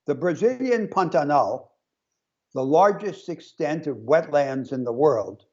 The Brazilian Pantanal, the largest extent of wetlands in the world,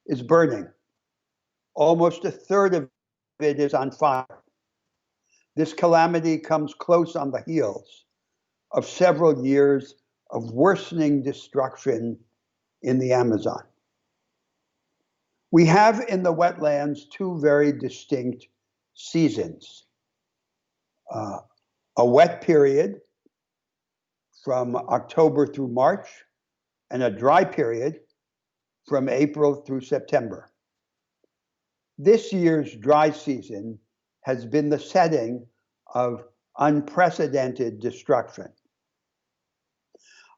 is burning. Almost a third of it is on fire. This calamity comes close on the heels of several years of worsening destruction in the Amazon. We have in the wetlands two very distinct seasons. A wet period from October through March, and a dry period from April through September. This year's dry season has been the setting of unprecedented destruction.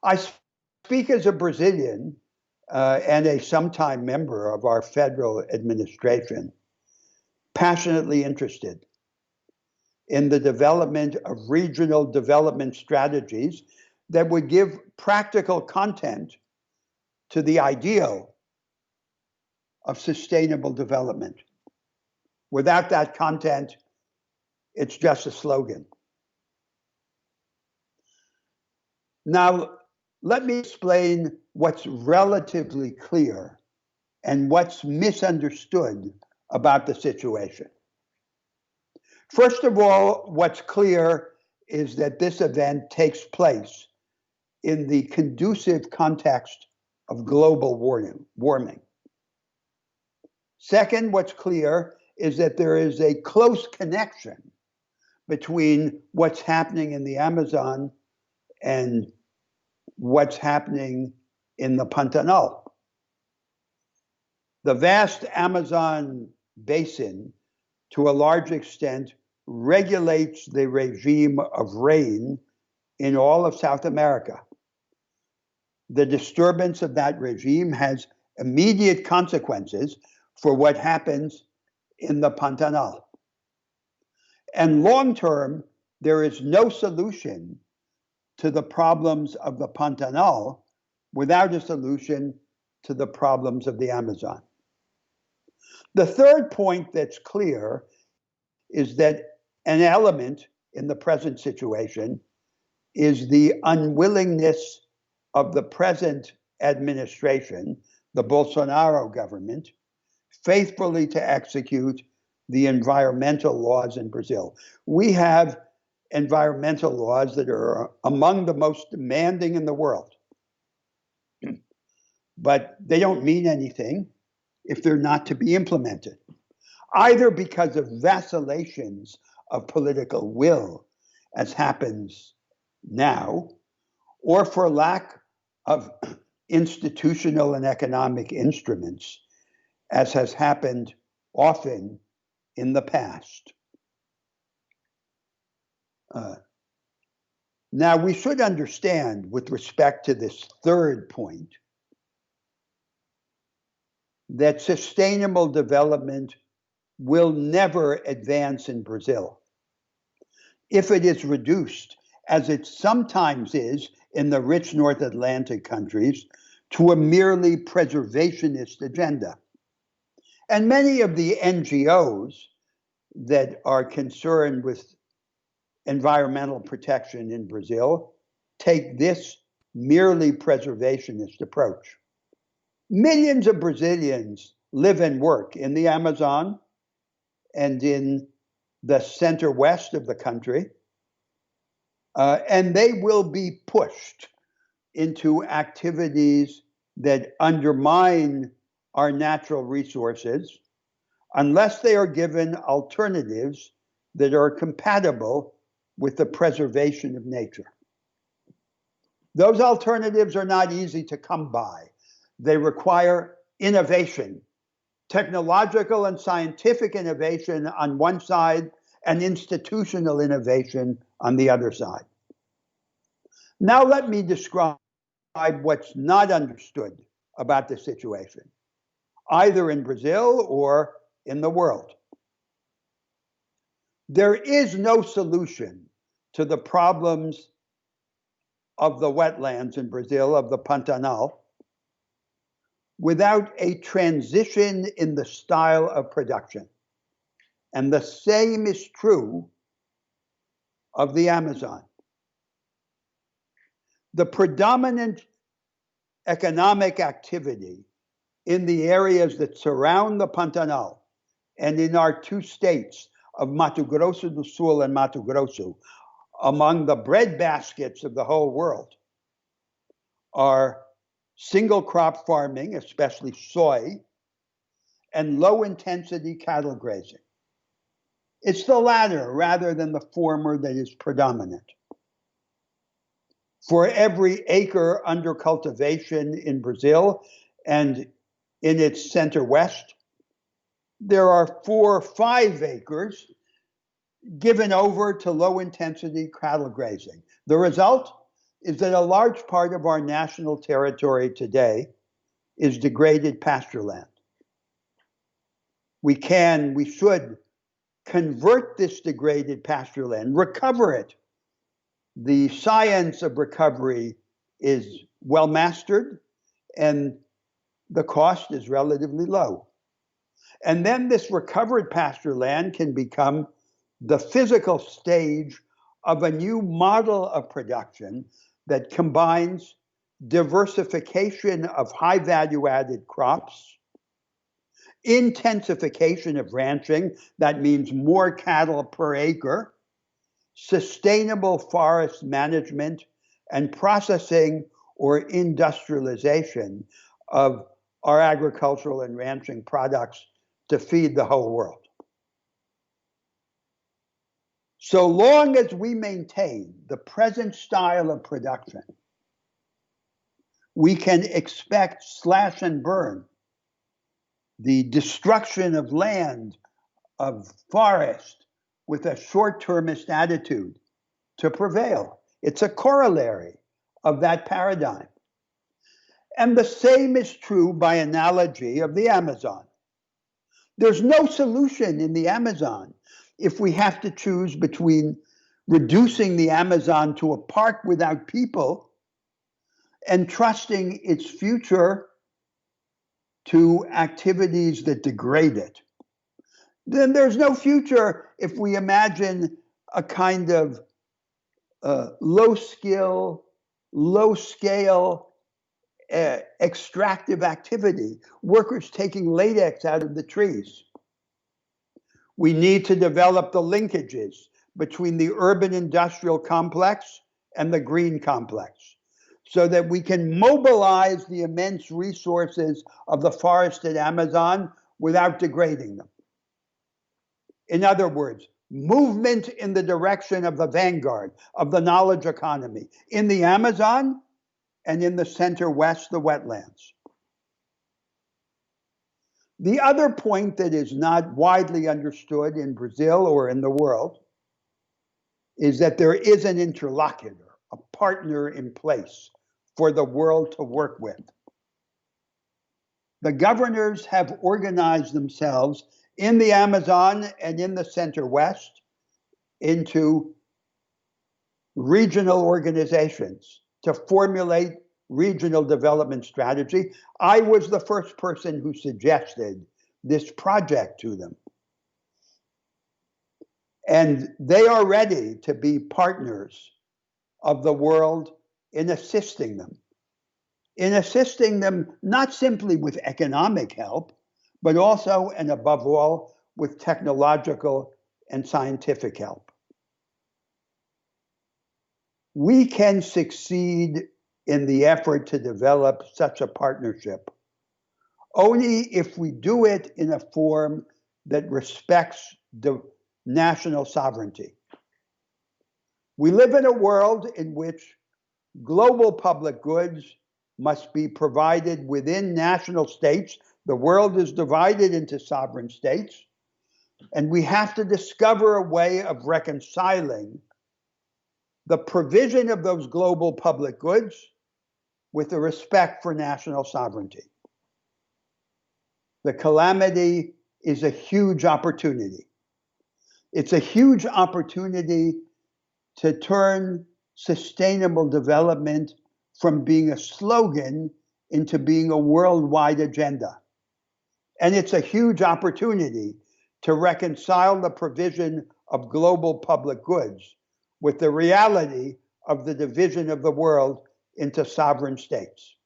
I speak as a Brazilian and a sometime member of our federal administration, passionately interested in the development of regional development strategies that would give practical content to the ideal of sustainable development. Without that content, it's just a slogan. Now, let me explain what's relatively clear and what's misunderstood about the situation. First of all, what's clear is that this event takes place in the conducive context of global warming. Second, what's clear is that there is a close connection between what's happening in the Amazon and what's happening in the Pantanal. The vast Amazon basin, to a large extent, regulates the regime of rain in all of South America. The disturbance of that regime has immediate consequences for what happens in the Pantanal. And long term, there is no solution to the problems of the Pantanal without a solution to the problems of the Amazon. The third point that's clear is that an element in the present situation is the unwillingness of the present administration, the Bolsonaro government, faithfully to execute the environmental laws in Brazil. We have environmental laws that are among the most demanding in the world, but they don't mean anything if they're not to be implemented, either because of vacillations of political will, as happens now, or for lack of institutional and economic instruments, as has happened often in the past. Now, we should understand, with respect to this third point, that sustainable development will never advance in Brazil if it is reduced, as it sometimes is in the rich North Atlantic countries, to a merely preservationist agenda. And many of the NGOs that are concerned with environmental protection in Brazil take this merely preservationist approach. Millions of Brazilians live and work in the Amazon and in the center west of the country, and they will be pushed into activities that undermine our natural resources unless they are given alternatives that are compatible with the preservation of nature. Those alternatives are not easy to come by. They require innovation, technological and scientific innovation on one side, and institutional innovation on the other side. Now let me describe what's not understood about the situation, either in Brazil or in the world. There is no solution to the problems of the wetlands in Brazil, of the Pantanal, without a transition in the style of production. And the same is true of the Amazon. The predominant economic activity in the areas that surround the Pantanal and in our two states of Mato Grosso do Sul and Mato Grosso, among the breadbaskets of the whole world, are single crop farming, especially soy, and low intensity cattle grazing. It's the latter rather than the former that is predominant. For every acre under cultivation in Brazil and in its center west, there are 4 or 5 acres given over to low intensity cattle grazing. The result is that a large part of our national territory today is degraded pasture land. We should convert this degraded pasture land, recover it. The science of recovery is well mastered and the cost is relatively low. And then this recovered pasture land can become the physical stage of a new model of production that combines diversification of high value added crops, intensification of ranching, that means more cattle per acre, sustainable forest management, and processing or industrialization of our agricultural and ranching products to feed the whole world. So long as we maintain the present style of production, we can expect slash and burn, the destruction of land, of forest, with a short-termist attitude to prevail. It's a corollary of that paradigm. And the same is true by analogy of the Amazon. There's no solution in the Amazon if we have to choose between reducing the Amazon to a park without people and trusting its future to activities that degrade it. Then there's no future if we imagine a kind of low-scale, extractive activity, workers taking latex out of the trees. We need to develop the linkages between the urban industrial complex and the green complex so that we can mobilize the immense resources of the forested Amazon without degrading them. In other words, movement in the direction of the vanguard of the knowledge economy in the Amazon and in the center west, the wetlands. The other point that is not widely understood in Brazil or in the world is that there is an interlocutor, a partner in place for the world to work with. The governors have organized themselves in the Amazon and in the center west into regional organizations to formulate regional development strategy. I was the first person who suggested this project to them. And they are ready to be partners of the world in assisting them. In assisting them not simply with economic help, but also and above all with technological and scientific help. We can succeed in the effort to develop such a partnership only if we do it in a form that respects the national sovereignty. We live in a world in which global public goods must be provided within national states. The world is divided into sovereign states, and we have to discover a way of reconciling the provision of those global public goods with the respect for national sovereignty. The calamity is a huge opportunity. It's a huge opportunity to turn sustainable development from being a slogan into being a worldwide agenda. And it's a huge opportunity to reconcile the provision of global public goods with the reality of the division of the world into sovereign states.